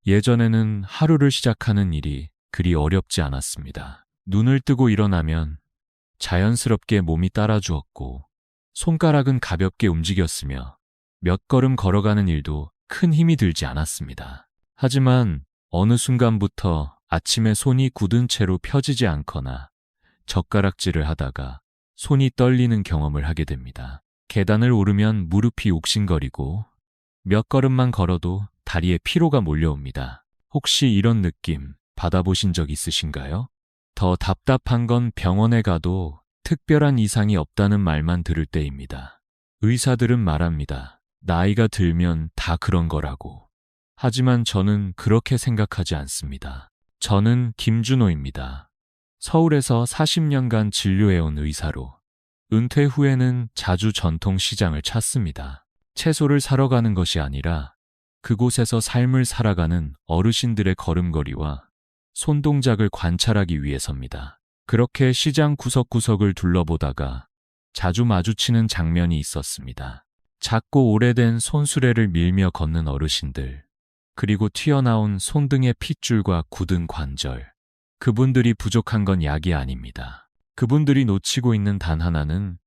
예전에는 하루를 시작하는 일이 그리 어렵지 않았습니다. 눈을 뜨고 일어나면 자연스럽게 몸이 따라주었고 손가락은 가볍게 움직였으며 몇 걸음 걸어가는 일도 큰 힘이 들지 않았습니다. 하지만 어느 순간부터 아침에 손이 굳은 채로 펴지지 않거나 젓가락질을 하다가 손이 떨리는 경험을 하게 됩니다. 계단을 오르면 무릎이 옥신거리고 몇 걸음만 걸어도 다리에 피로가 몰려옵니다. 혹시 이런 느낌 받아보신 적 있으신가요? 더 답답한 건 병원에 가도 특별한 이상이 없다는 말만 들을 때입니다. 의사들은 말합니다. 나이가 들면 다 그런 거라고. 하지만 저는 그렇게 생각하지 않습니다. 저는 김준호입니다. 서울에서 40년간 진료해온 의사로 은퇴 후에는 자주 전통시장을 찾습니다. 채소를 사러 가는 것이 아니라 그곳에서 삶을 살아가는 어르신들의 걸음걸이와 손동작을 관찰하기 위해서입니다. 그렇게 시장 구석구석을 둘러보다가 자주 마주치는 장면이 있었습니다. 작고 오래된 손수레를 밀며 걷는 어르신들, 그리고 튀어나온 손등의 핏줄과 굳은 관절. 그분들이 부족한 건 약이 아닙니다. 그분들이 놓치고 있는 단 하나는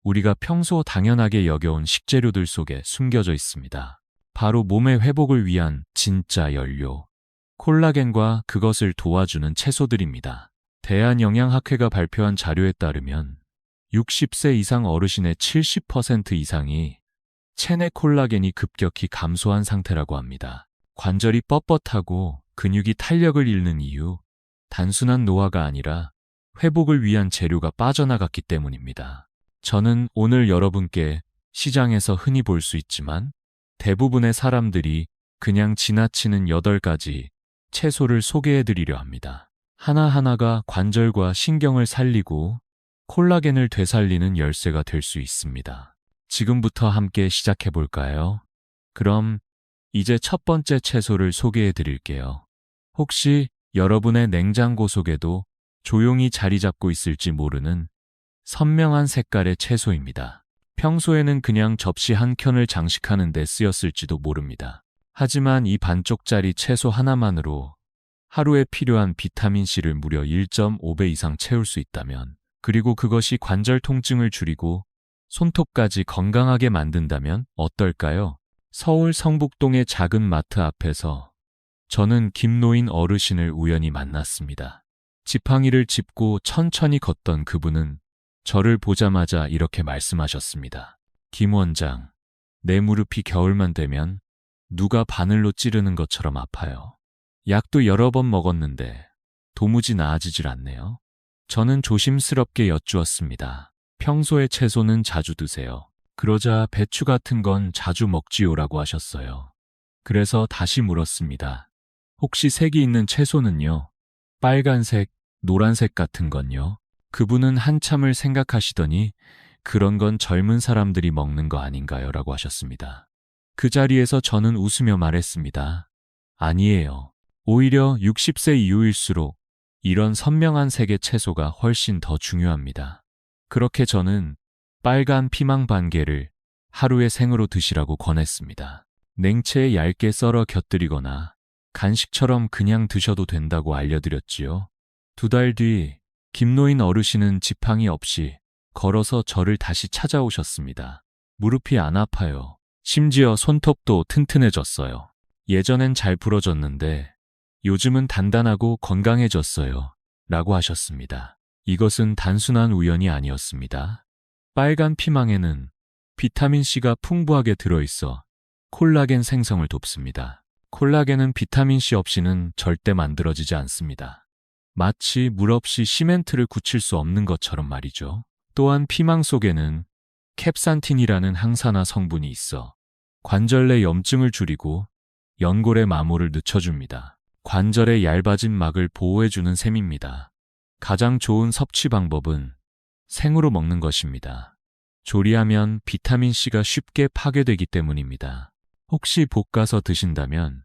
우리가 평소 당연하게 여겨온 식재료들 속에 숨겨져 있습니다. 바로 몸의 회복을 위한 진짜 연료, 콜라겐과 그것을 도와주는 채소들입니다. 대한영양학회가 발표한 자료에 따르면 60세 이상 어르신의 70% 이상이 체내 콜라겐이 급격히 감소한 상태라고 합니다. 관절이 뻣뻣하고 근육이 탄력을 잃는 이유, 단순한 노화가 아니라 회복을 위한 재료가 빠져나갔기 때문입니다. 저는 오늘 여러분께 시장에서 흔히 볼 수 있지만 대부분의 사람들이 그냥 지나치는 8가지 채소를 소개해드리려 합니다. 하나하나가 관절과 신경을 살리고 콜라겐을 되살리는 열쇠가 될 수 있습니다. 지금부터 함께 시작해볼까요? 그럼 이제 첫 번째 채소를 소개해드릴게요. 혹시 여러분의 냉장고 속에도 조용히 자리 잡고 있을지 모르는 선명한 색깔의 채소입니다. 평소에는 그냥 접시 한 켠을 장식하는 데 쓰였을지도 모릅니다. 하지만 이 반쪽짜리 채소 하나만으로 하루에 필요한 비타민C를 무려 1.5배 이상 채울 수 있다면, 그리고 그것이 관절 통증을 줄이고 손톱까지 건강하게 만든다면 어떨까요? 서울 성북동의 작은 마트 앞에서 저는 김노인 어르신을 우연히 만났습니다. 지팡이를 짚고 천천히 걷던 그분은 저를 보자마자 이렇게 말씀하셨습니다. 김 원장, 내 무릎이 겨울만 되면 누가 바늘로 찌르는 것처럼 아파요. 약도 여러 번 먹었는데 도무지 나아지질 않네요. 저는 조심스럽게 여쭈었습니다. 평소에 채소는 자주 드세요. 그러자 배추 같은 건 자주 먹지요라고 하셨어요. 그래서 다시 물었습니다. 혹시 색이 있는 채소는요? 빨간색, 노란색 같은 건요? 그분은 한참을 생각하시더니 그런 건 젊은 사람들이 먹는 거 아닌가요? 라고 하셨습니다. 그 자리에서 저는 웃으며 말했습니다. 아니에요. 오히려 60세 이후일수록 이런 선명한 색의 채소가 훨씬 더 중요합니다. 그렇게 저는 빨간 피망 반개를 하루에 생으로 드시라고 권했습니다. 냉채에 얇게 썰어 곁들이거나 간식처럼 그냥 드셔도 된다고 알려드렸지요. 2달 뒤 김노인 어르신은 지팡이 없이 걸어서 저를 다시 찾아오셨습니다. 무릎이 안 아파요. 심지어 손톱도 튼튼해졌어요. 예전엔 잘 부러졌는데 요즘은 단단하고 건강해졌어요. 라고 하셨습니다. 이것은 단순한 우연이 아니었습니다. 빨간 피망에는 비타민C가 풍부하게 들어있어 콜라겐 생성을 돕습니다. 콜라겐은 비타민C 없이는 절대 만들어지지 않습니다. 마치 물 없이 시멘트를 굳힐 수 없는 것처럼 말이죠. 또한 피망 속에는 캡산틴이라는 항산화 성분이 있어 관절 내 염증을 줄이고 연골의 마모를 늦춰줍니다. 관절의 얇아진 막을 보호해주는 셈입니다. 가장 좋은 섭취 방법은 생으로 먹는 것입니다. 조리하면 비타민C가 쉽게 파괴되기 때문입니다. 혹시 볶아서 드신다면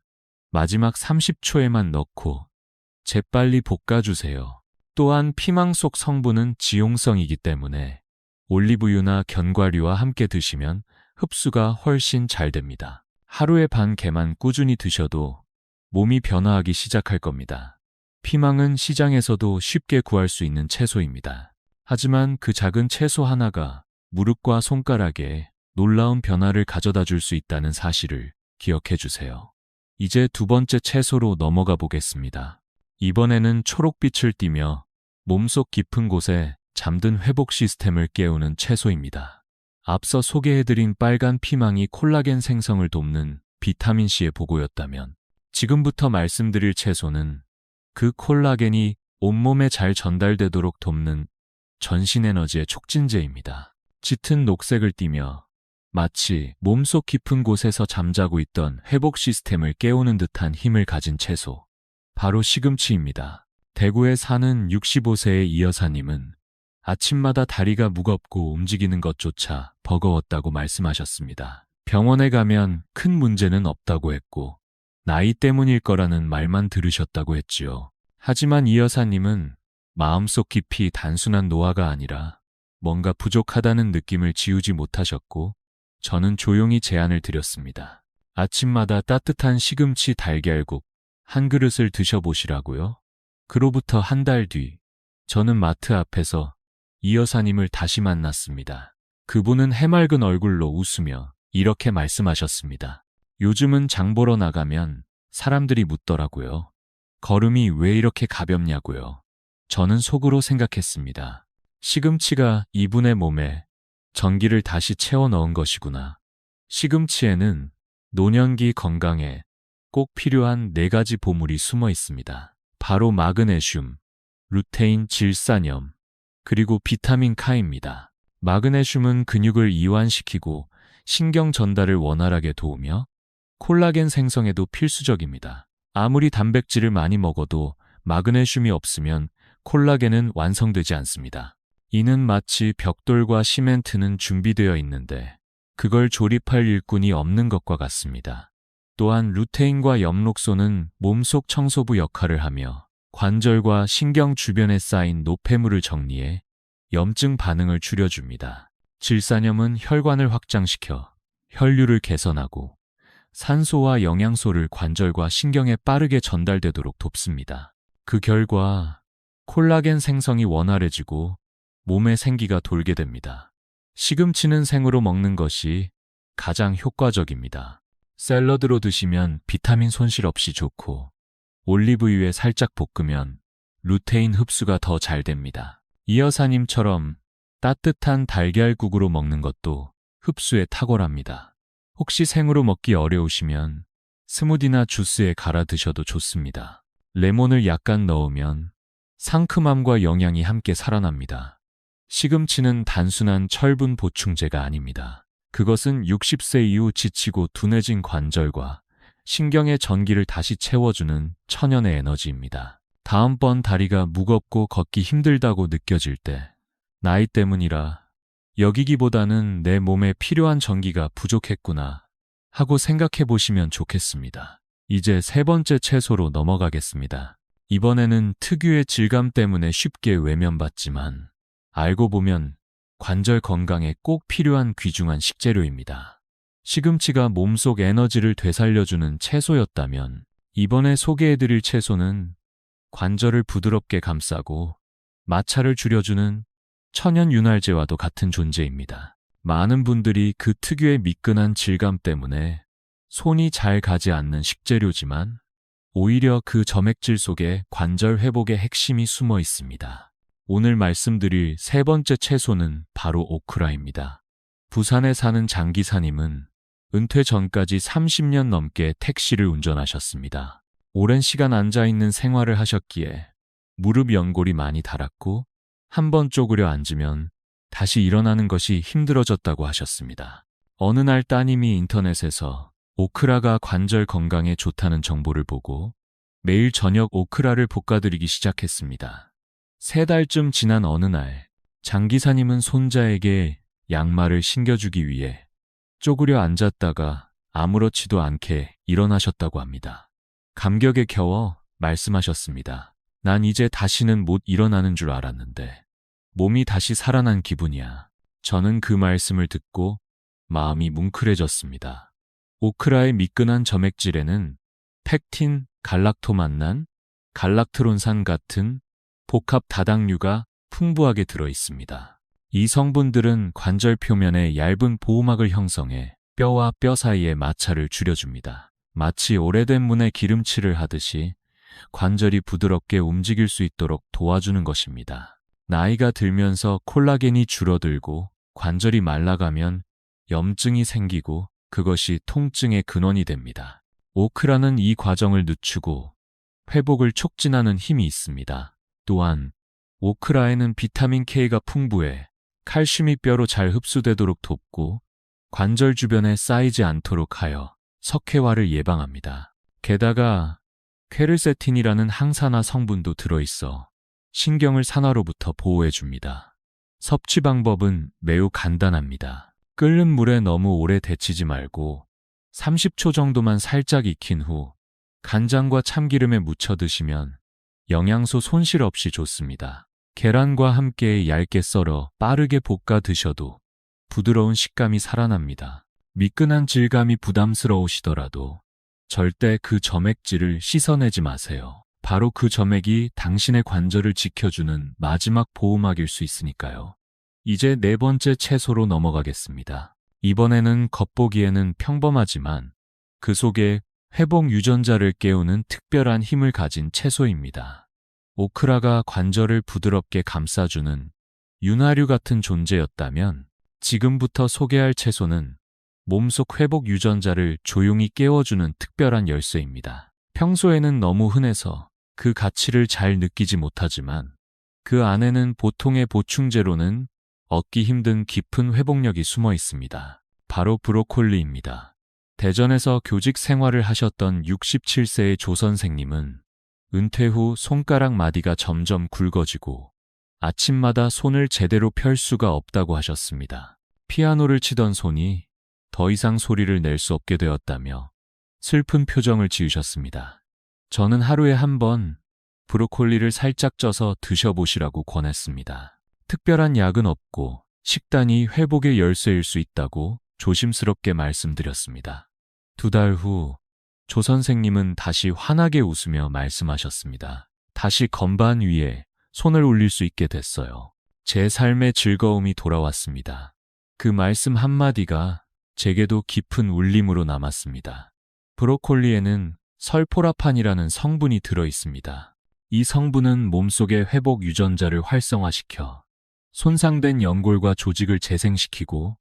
마지막 30초에만 넣고 재빨리 볶아주세요. 또한 피망 속 성분은 지용성이기 때문에 올리브유나 견과류와 함께 드시면 흡수가 훨씬 잘 됩니다. 하루에 반 개만 꾸준히 드셔도 몸이 변화하기 시작할 겁니다. 피망은 시장에서도 쉽게 구할 수 있는 채소입니다. 하지만 그 작은 채소 하나가 무릎과 손가락에 놀라운 변화를 가져다 줄 수 있다는 사실을 기억해 주세요. 이제 두 번째 채소로 넘어가 보겠습니다. 이번에는 초록빛을 띠며 몸속 깊은 곳에 잠든 회복 시스템을 깨우는 채소입니다. 앞서 소개해드린 빨간 피망이 콜라겐 생성을 돕는 비타민C의 보고였다면 지금부터 말씀드릴 채소는 그 콜라겐이 온몸에 잘 전달되도록 돕는 전신 에너지의 촉진제입니다. 짙은 녹색을 띠며 마치 몸속 깊은 곳에서 잠자고 있던 회복 시스템을 깨우는 듯한 힘을 가진 채소. 바로 시금치입니다. 대구에 사는 65세의 이 여사님은 아침마다 다리가 무겁고 움직이는 것조차 버거웠다고 말씀하셨습니다. 병원에 가면 큰 문제는 없다고 했고 나이 때문일 거라는 말만 들으셨다고 했지요. 하지만 이 여사님은 마음속 깊이 단순한 노화가 아니라 뭔가 부족하다는 느낌을 지우지 못하셨고 저는 조용히 제안을 드렸습니다. 아침마다 따뜻한 시금치 달걀국 한 그릇을 드셔보시라고요. 그로부터 한 달 뒤 저는 마트 앞에서 이 여사님을 다시 만났습니다. 그분은 해맑은 얼굴로 웃으며 이렇게 말씀하셨습니다. 요즘은 장 보러 나가면 사람들이 묻더라고요. 걸음이 왜 이렇게 가볍냐고요. 저는 속으로 생각했습니다. 시금치가 이분의 몸에 전기를 다시 채워 넣은 것이구나. 시금치에는 노년기 건강에 꼭 필요한 4가지 보물이 숨어 있습니다. 바로 마그네슘, 루테인, 질산염, 그리고 비타민 K입니다. 마그네슘은 근육을 이완시키고 신경 전달을 원활하게 도우며 콜라겐 생성에도 필수적입니다. 아무리 단백질을 많이 먹어도 마그네슘이 없으면 콜라겐은 완성되지 않습니다. 이는 마치 벽돌과 시멘트는 준비되어 있는데 그걸 조립할 일꾼이 없는 것과 같습니다. 또한 루테인과 엽록소는 몸속 청소부 역할을 하며 관절과 신경 주변에 쌓인 노폐물을 정리해 염증 반응을 줄여줍니다. 질산염은 혈관을 확장시켜 혈류를 개선하고 산소와 영양소를 관절과 신경에 빠르게 전달되도록 돕습니다. 그 결과 콜라겐 생성이 원활해지고 몸에 생기가 돌게 됩니다. 시금치는 생으로 먹는 것이 가장 효과적입니다. 샐러드로 드시면 비타민 손실 없이 좋고 올리브유에 살짝 볶으면 루테인 흡수가 더 잘 됩니다. 이 여사님처럼 따뜻한 달걀국으로 먹는 것도 흡수에 탁월합니다. 혹시 생으로 먹기 어려우시면 스무디나 주스에 갈아 드셔도 좋습니다. 레몬을 약간 넣으면 상큼함과 영양이 함께 살아납니다. 시금치는 단순한 철분 보충제가 아닙니다. 그것은 60세 이후 지치고 둔해진 관절과 신경의 전기를 다시 채워주는 천연의 에너지입니다. 다음번 다리가 무겁고 걷기 힘들다고 느껴질 때 나이 때문이라 여기기보다는 내 몸에 필요한 전기가 부족했구나 하고 생각해 보시면 좋겠습니다. 이제 세 번째 채소로 넘어가겠습니다. 이번에는 특유의 질감 때문에 쉽게 외면받지만 알고 보면 관절 건강에 꼭 필요한 귀중한 식재료입니다. 시금치가 몸속 에너지를 되살려주는 채소였다면 이번에 소개해드릴 채소는 관절을 부드럽게 감싸고 마찰을 줄여주는 천연 윤활제와도 같은 존재입니다. 많은 분들이 그 특유의 미끈한 질감 때문에 손이 잘 가지 않는 식재료지만 오히려 그 점액질 속에 관절 회복의 핵심이 숨어 있습니다. 오늘 말씀드릴 세 번째 채소는 바로 오크라입니다. 부산에 사는 장 기사님은 은퇴 전까지 30년 넘게 택시를 운전하셨습니다. 오랜 시간 앉아있는 생활을 하셨기에 무릎 연골이 많이 닳았고 한 번 쪼그려 앉으면 다시 일어나는 것이 힘들어졌다고 하셨습니다. 어느 날 따님이 인터넷에서 오크라가 관절 건강에 좋다는 정보를 보고 매일 저녁 오크라를 볶아드리기 시작했습니다. 3달쯤 지난 어느 날 장 기사님은 손자에게 양말을 신겨주기 위해 쪼그려 앉았다가 아무렇지도 않게 일어나셨다고 합니다. 감격에 겨워 말씀하셨습니다. 난 이제 다시는 못 일어나는 줄 알았는데 몸이 다시 살아난 기분이야. 저는 그 말씀을 듣고 마음이 뭉클해졌습니다. 오크라의 미끈한 점액질에는 펙틴, 갈락토만난, 갈락트론산 같은 복합 다당류가 풍부하게 들어 있습니다. 이 성분들은 관절 표면에 얇은 보호막을 형성해 뼈와 뼈 사이의 마찰을 줄여줍니다. 마치 오래된 문에 기름칠을 하듯이 관절이 부드럽게 움직일 수 있도록 도와주는 것입니다. 나이가 들면서 콜라겐이 줄어들고 관절이 말라가면 염증이 생기고 그것이 통증의 근원이 됩니다. 오크라는 이 과정을 늦추고 회복을 촉진하는 힘이 있습니다. 또한 오크라에는 비타민 K가 풍부해 칼슘이 뼈로 잘 흡수되도록 돕고 관절 주변에 쌓이지 않도록 하여 석회화를 예방합니다. 게다가 퀘르세틴이라는 항산화 성분도 들어있어 신경을 산화로부터 보호해줍니다. 섭취 방법은 매우 간단합니다. 끓는 물에 너무 오래 데치지 말고 30초 정도만 살짝 익힌 후 간장과 참기름에 묻혀 드시면 영양소 손실 없이 좋습니다. 계란과 함께 얇게 썰어 빠르게 볶아 드셔도 부드러운 식감이 살아납니다. 미끈한 질감이 부담스러우시더라도 절대 그 점액질을 씻어내지 마세요. 바로 그 점액이 당신의 관절을 지켜주는 마지막 보호막일 수 있으니까요. 이제 네 번째 채소로 넘어가겠습니다. 이번에는 겉보기에는 평범하지만 그 속에 회복 유전자를 깨우는 특별한 힘을 가진 채소입니다. 오크라가 관절을 부드럽게 감싸주는 윤활유 같은 존재였다면 지금부터 소개할 채소는 몸속 회복 유전자를 조용히 깨워주는 특별한 열쇠입니다. 평소에는 너무 흔해서 그 가치를 잘 느끼지 못하지만 그 안에는 보통의 보충제로는 얻기 힘든 깊은 회복력이 숨어 있습니다. 바로 브로콜리입니다. 대전에서 교직 생활을 하셨던 67세의 조 선생님은 은퇴 후 손가락 마디가 점점 굵어지고 아침마다 손을 제대로 펼 수가 없다고 하셨습니다. 피아노를 치던 손이 더 이상 소리를 낼 수 없게 되었다며 슬픈 표정을 지으셨습니다. 저는 하루에 한 번 브로콜리를 살짝 쪄서 드셔보시라고 권했습니다. 특별한 약은 없고 식단이 회복의 열쇠일 수 있다고 조심스럽게 말씀드렸습니다. 2달 후 조 선생님은 다시 환하게 웃으며 말씀하셨습니다. 다시 건반 위에 손을 올릴 수 있게 됐어요. 제 삶의 즐거움이 돌아왔습니다. 그 말씀 한마디가 제게도 깊은 울림으로 남았습니다. 브로콜리에는 설포라판이라는 성분이 들어 있습니다. 이 성분은 몸속의 회복 유전자를 활성화시켜 손상된 연골과 조직을 재생시키고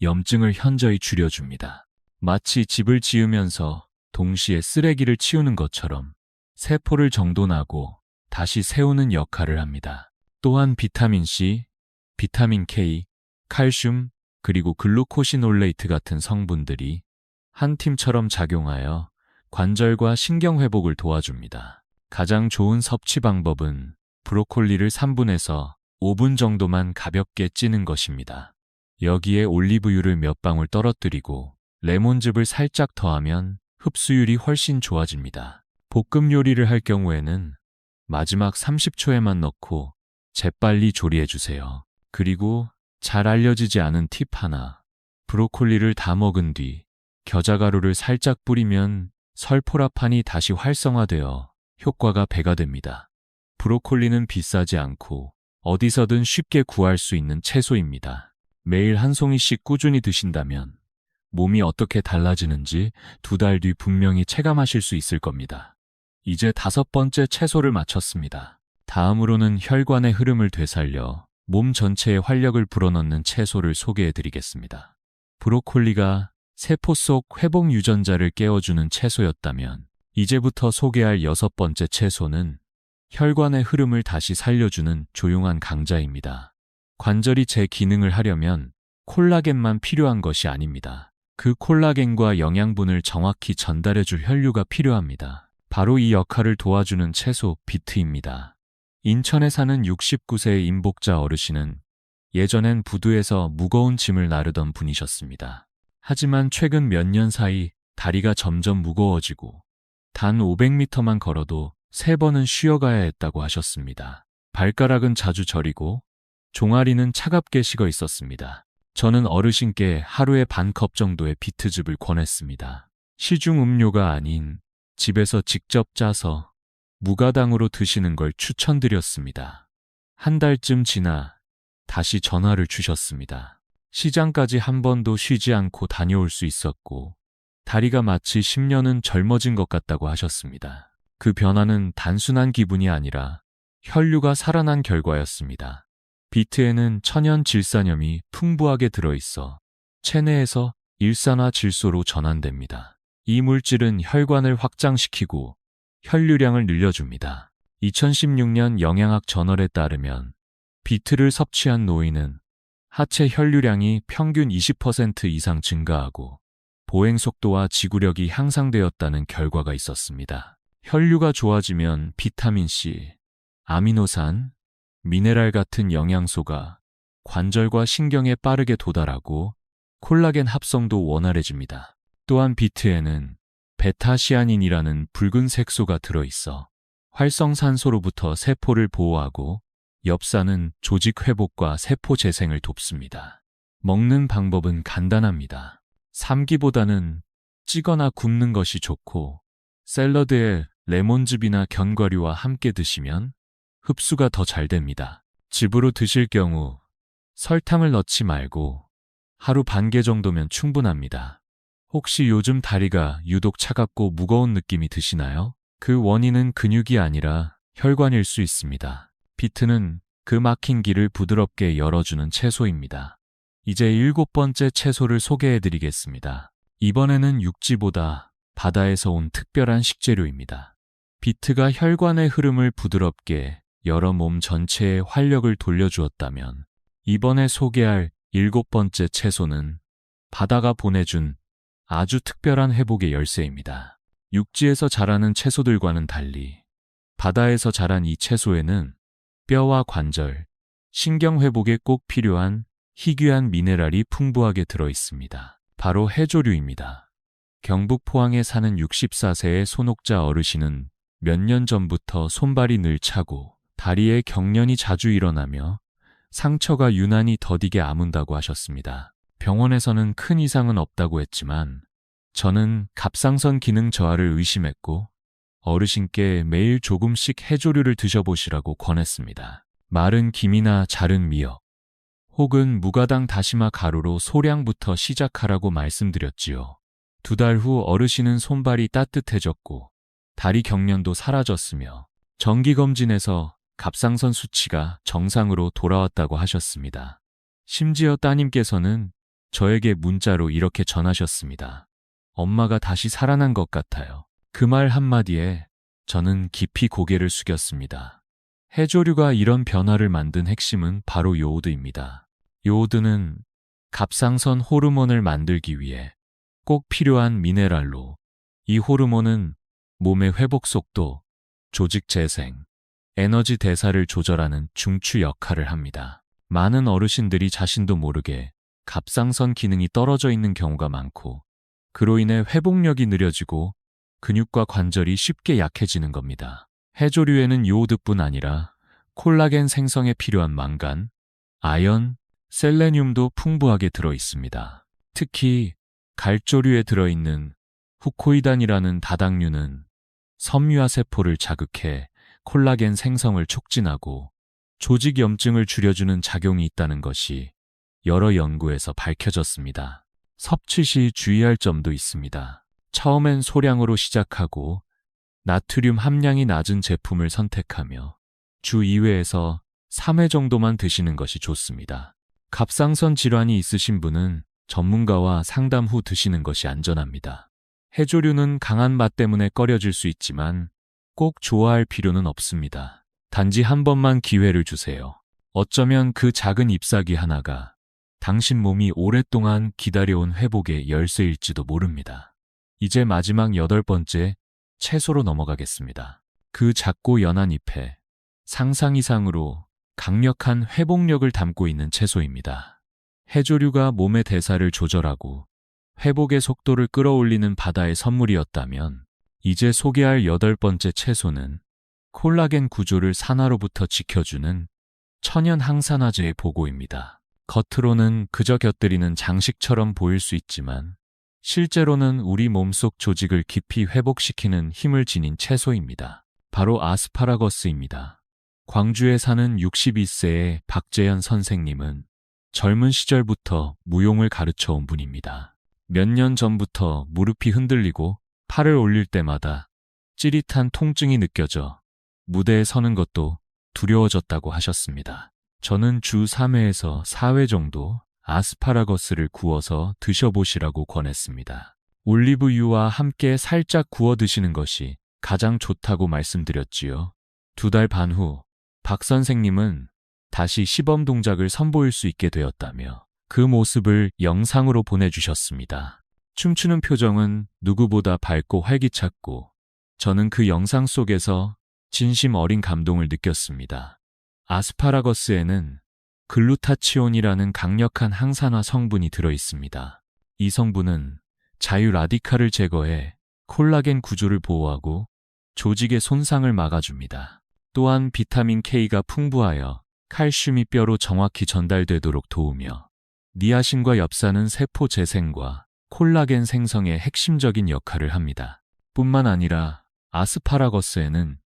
염증을 현저히 줄여줍니다. 마치 집을 지으면서 동시에 쓰레기를 치우는 것처럼 세포를 정돈하고 다시 세우는 역할을 합니다. 또한 비타민 C, 비타민 K, 칼슘, 그리고 글루코시놀레이트 같은 성분들이 한 팀처럼 작용하여 관절과 신경 회복을 도와줍니다. 가장 좋은 섭취 방법은 브로콜리를 3분에서 5분 정도만 가볍게 찌는 것입니다. 여기에 올리브유를 몇 방울 떨어뜨리고 레몬즙을 살짝 더하면 흡수율이 훨씬 좋아집니다. 볶음 요리를 할 경우에는 마지막 30초에만 넣고 재빨리 조리해주세요. 그리고 잘 알려지지 않은 팁 하나. 브로콜리를 다 먹은 뒤 겨자가루를 살짝 뿌리면 설포라판이 다시 활성화되어 효과가 배가 됩니다. 브로콜리는 비싸지 않고 어디서든 쉽게 구할 수 있는 채소입니다. 매일 한 송이씩 꾸준히 드신다면 몸이 어떻게 달라지는지 2달 뒤 분명히 체감하실 수 있을 겁니다. 이제 5번째 채소를 마쳤습니다. 다음으로는 혈관의 흐름을 되살려 몸 전체에 활력을 불어넣는 채소를 소개해드리겠습니다. 브로콜리가 세포 속 회복 유전자를 깨워주는 채소였다면 이제부터 소개할 6번째 채소는 혈관의 흐름을 다시 살려주는 조용한 강자입니다. 관절이 제 기능을 하려면 콜라겐만 필요한 것이 아닙니다. 그 콜라겐과 영양분을 정확히 전달해줄 혈류가 필요합니다. 바로 이 역할을 도와주는 채소 비트입니다. 인천에 사는 69세의 임복자 어르신은 예전엔 부두에서 무거운 짐을 나르던 분이셨습니다. 하지만 최근 몇 년 사이 다리가 점점 무거워지고 단 500m만 걸어도 3번은 쉬어가야 했다고 하셨습니다. 발가락은 자주 저리고 종아리는 차갑게 식어 있었습니다. 저는 어르신께 하루에 반 컵 정도의 비트즙을 권했습니다. 시중 음료가 아닌 집에서 직접 짜서 무가당으로 드시는 걸 추천드렸습니다. 한 달쯤 지나 다시 전화를 주셨습니다. 시장까지 한 번도 쉬지 않고 다녀올 수 있었고 다리가 마치 10년은 젊어진 것 같다고 하셨습니다. 그 변화는 단순한 기분이 아니라 혈류가 살아난 결과였습니다. 비트에는 천연 질산염이 풍부하게 들어있어 체내에서 일산화 질소로 전환됩니다. 이 물질은 혈관을 확장시키고 혈류량을 늘려줍니다. 2016년 영양학 저널에 따르면 비트를 섭취한 노인은 하체 혈류량이 평균 20% 이상 증가하고 보행 속도와 지구력이 향상되었다는 결과가 있었습니다. 혈류가 좋아지면 비타민C, 아미노산, 미네랄 같은 영양소가 관절과 신경에 빠르게 도달하고 콜라겐 합성도 원활해집니다. 또한 비트에는 베타시아닌이라는 붉은 색소가 들어있어 활성산소로부터 세포를 보호하고 엽산은 조직 회복과 세포 재생을 돕습니다. 먹는 방법은 간단합니다. 삶기보다는 찌거나 굽는 것이 좋고 샐러드에 레몬즙이나 견과류와 함께 드시면 흡수가 더 잘 됩니다. 즙으로 드실 경우 설탕을 넣지 말고 하루 반 개 정도면 충분합니다. 혹시 요즘 다리가 유독 차갑고 무거운 느낌이 드시나요? 그 원인은 근육이 아니라 혈관일 수 있습니다. 비트는 그 막힌 길을 부드럽게 열어주는 채소입니다. 이제 7번째 채소를 소개해드리겠습니다. 이번에는 육지보다 바다에서 온 특별한 식재료입니다. 비트가 혈관의 흐름을 부드럽게 열어 몸 전체에 활력을 돌려주었다면 이번에 소개할 7번째 채소는 바다가 보내준 아주 특별한 회복의 열쇠입니다. 육지에서 자라는 채소들과는 달리 바다에서 자란 이 채소에는 뼈와 관절, 신경 회복에 꼭 필요한 희귀한 미네랄이 풍부하게 들어 있습니다. 바로 해조류입니다. 경북 포항에 사는 64세의 손옥자 어르신은 몇 년 전부터 손발이 늘 차고 다리에 경련이 자주 일어나며 상처가 유난히 더디게 아문다고 하셨습니다. 병원에서는 큰 이상은 없다고 했지만 저는 갑상선 기능 저하를 의심했고 어르신께 매일 조금씩 해조류를 드셔보시라고 권했습니다. 마른 김이나 자른 미역, 혹은 무가당 다시마 가루로 소량부터 시작하라고 말씀드렸지요. 2달 후 어르신은 손발이 따뜻해졌고 다리 경련도 사라졌으며 정기검진에서 갑상선 수치가 정상으로 돌아왔다고 하셨습니다. 심지어 따님께서는 저에게 문자로 이렇게 전하셨습니다. 엄마가 다시 살아난 것 같아요. 그 말 한마디에 저는 깊이 고개를 숙였습니다. 해조류가 이런 변화를 만든 핵심은 바로 요오드입니다. 요오드는 갑상선 호르몬을 만들기 위해 꼭 필요한 미네랄로 이 호르몬은 몸의 회복 속도, 조직 재생, 에너지 대사를 조절하는 중추 역할을 합니다. 많은 어르신들이 자신도 모르게 갑상선 기능이 떨어져 있는 경우가 많고 그로 인해 회복력이 느려지고 근육과 관절이 쉽게 약해지는 겁니다. 해조류에는 요오드뿐 아니라 콜라겐 생성에 필요한 망간, 아연, 셀레늄도 풍부하게 들어 있습니다. 특히 갈조류에 들어있는 후코이단이라는 다당류는 섬유화 세포를 자극해 콜라겐 생성을 촉진하고 조직 염증을 줄여주는 작용이 있다는 것이 여러 연구에서 밝혀졌습니다. 섭취 시 주의할 점도 있습니다. 처음엔 소량으로 시작하고 나트륨 함량이 낮은 제품을 선택하며 주 2회에서 3회 정도만 드시는 것이 좋습니다. 갑상선 질환이 있으신 분은 전문가와 상담 후 드시는 것이 안전합니다. 해조류는 강한 맛 때문에 꺼려질 수 있지만 꼭 좋아할 필요는 없습니다. 단지 한 번만 기회를 주세요. 어쩌면 그 작은 잎사귀 하나가 당신 몸이 오랫동안 기다려온 회복의 열쇠일지도 모릅니다. 이제 마지막 8번째 채소로 넘어가겠습니다. 그 작고 연한 잎에 상상 이상으로 강력한 회복력을 담고 있는 채소입니다. 해조류가 몸의 대사를 조절하고 회복의 속도를 끌어올리는 바다의 선물이었다면 이제 소개할 8번째 채소는 콜라겐 구조를 산화로부터 지켜주는 천연 항산화제의 보고입니다. 겉으로는 그저 곁들이는 장식처럼 보일 수 있지만 실제로는 우리 몸속 조직을 깊이 회복시키는 힘을 지닌 채소입니다. 바로 아스파라거스입니다. 광주에 사는 62세의 박재현 선생님은 젊은 시절부터 무용을 가르쳐 온 분입니다. 몇 년 전부터 무릎이 흔들리고 팔을 올릴 때마다 찌릿한 통증이 느껴져 무대에 서는 것도 두려워졌다고 하셨습니다. 저는 주 3회에서 4회 정도 아스파라거스를 구워서 드셔보시라고 권했습니다. 올리브유와 함께 살짝 구워 드시는 것이 가장 좋다고 말씀드렸지요. 2달 반 후 박 선생님은 다시 시범 동작을 선보일 수 있게 되었다며 그 모습을 영상으로 보내주셨습니다. 춤추는 표정은 누구보다 밝고 활기찼고 저는 그 영상 속에서 진심 어린 감동을 느꼈습니다. 아스파라거스에는 글루타치온이라는 강력한 항산화 성분이 들어 있습니다. 이 성분은 자유 라디칼을 제거해 콜라겐 구조를 보호하고 조직의 손상을 막아줍니다. 또한 비타민 K가 풍부하여 칼슘이 뼈로 정확히 전달되도록 도우며 니아신과 엽산은 세포 재생과 콜라겐 생성에 핵심적인 역할을 합니다. 뿐만 아니라 아스파라거스에는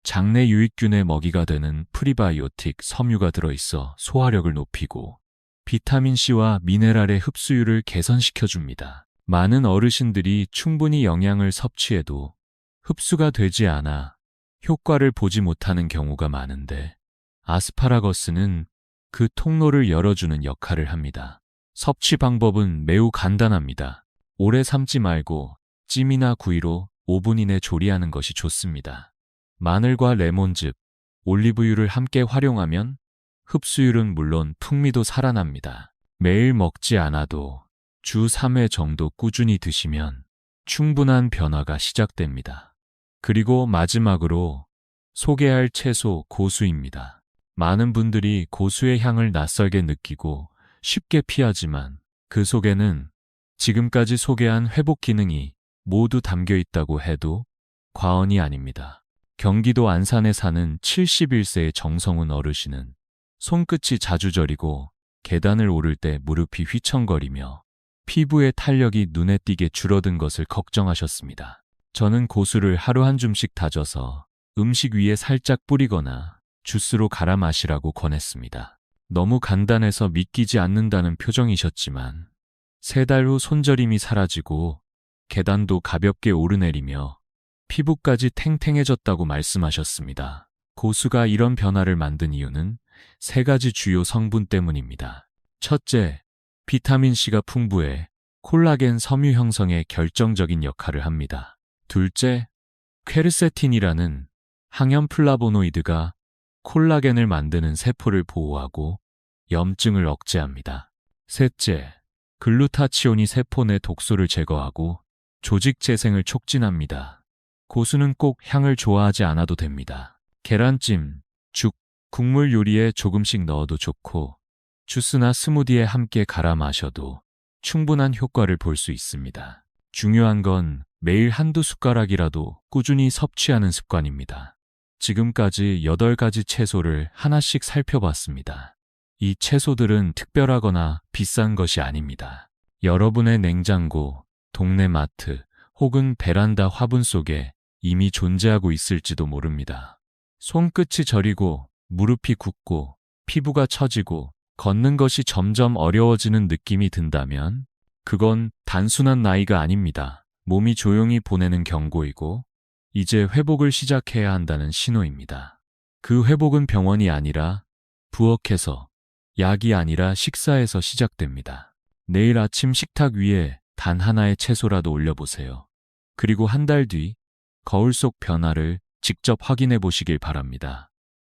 장내 유익균의 먹이가 되는 프리바이오틱 섬유가 들어있어 소화력을 높이고 비타민C와 미네랄의 흡수율을 개선시켜줍니다. 많은 어르신들이 충분히 영양을 섭취해도 흡수가 되지 않아 효과를 보지 못하는 경우가 많은데 아스파라거스는 그 통로를 열어주는 역할을 합니다. 섭취 방법은 매우 간단합니다. 오래 삶지 말고 찜이나 구이로 5분 이내 조리하는 것이 좋습니다. 마늘과 레몬즙, 올리브유를 함께 활용하면 흡수율은 물론 풍미도 살아납니다. 매일 먹지 않아도 주 3회 정도 꾸준히 드시면 충분한 변화가 시작됩니다. 그리고 마지막으로 소개할 채소 고수입니다. 많은 분들이 고수의 향을 낯설게 느끼고 쉽게 피하지만 그 속에는 지금까지 소개한 회복 기능이 모두 담겨 있다고 해도 과언이 아닙니다. 경기도 안산에 사는 71세의 정성훈 어르신은 손끝이 자주 저리고 계단을 오를 때 무릎이 휘청거리며 피부의 탄력이 눈에 띄게 줄어든 것을 걱정하셨습니다. 저는 고수를 하루 한 줌씩 다져서 음식 위에 살짝 뿌리거나 주스로 갈아 마시라고 권했습니다. 너무 간단해서 믿기지 않는다는 표정이셨지만 3달 후 손저림이 사라지고 계단도 가볍게 오르내리며 피부까지 탱탱해졌다고 말씀하셨습니다. 고수가 이런 변화를 만든 이유는 3가지 주요 성분 때문입니다. 첫째, 비타민C가 풍부해 콜라겐 섬유 형성에 결정적인 역할을 합니다. 둘째, 퀘르세틴이라는 항염 플라보노이드가 콜라겐을 만드는 세포를 보호하고 염증을 억제합니다. 셋째, 글루타치온이 세포 내 독소를 제거하고 조직 재생을 촉진합니다. 고수는 꼭 향을 좋아하지 않아도 됩니다. 계란찜, 죽, 국물 요리에 조금씩 넣어도 좋고 주스나 스무디에 함께 갈아 마셔도 충분한 효과를 볼 수 있습니다. 중요한 건 매일 한두 숟가락이라도 꾸준히 섭취하는 습관입니다. 지금까지 8가지 채소를 하나씩 살펴봤습니다. 이 채소들은 특별하거나 비싼 것이 아닙니다. 여러분의 냉장고, 동네 마트 혹은 베란다 화분 속에 이미 존재하고 있을지도 모릅니다. 손끝이 저리고 무릎이 굽고 피부가 처지고 걷는 것이 점점 어려워지는 느낌이 든다면 그건 단순한 나이가 아닙니다. 몸이 조용히 보내는 경고이고 이제 회복을 시작해야 한다는 신호입니다. 그 회복은 병원이 아니라 부엌에서, 약이 아니라 식사에서 시작됩니다. 내일 아침 식탁 위에 단 하나의 채소라도 올려보세요. 그리고 한 달 뒤 거울 속 변화를 직접 확인해 보시길 바랍니다.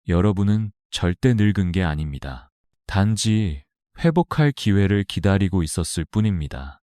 여러분은 절대 늙은 게 아닙니다. 단지 회복할 기회를 기다리고 있었을 뿐입니다.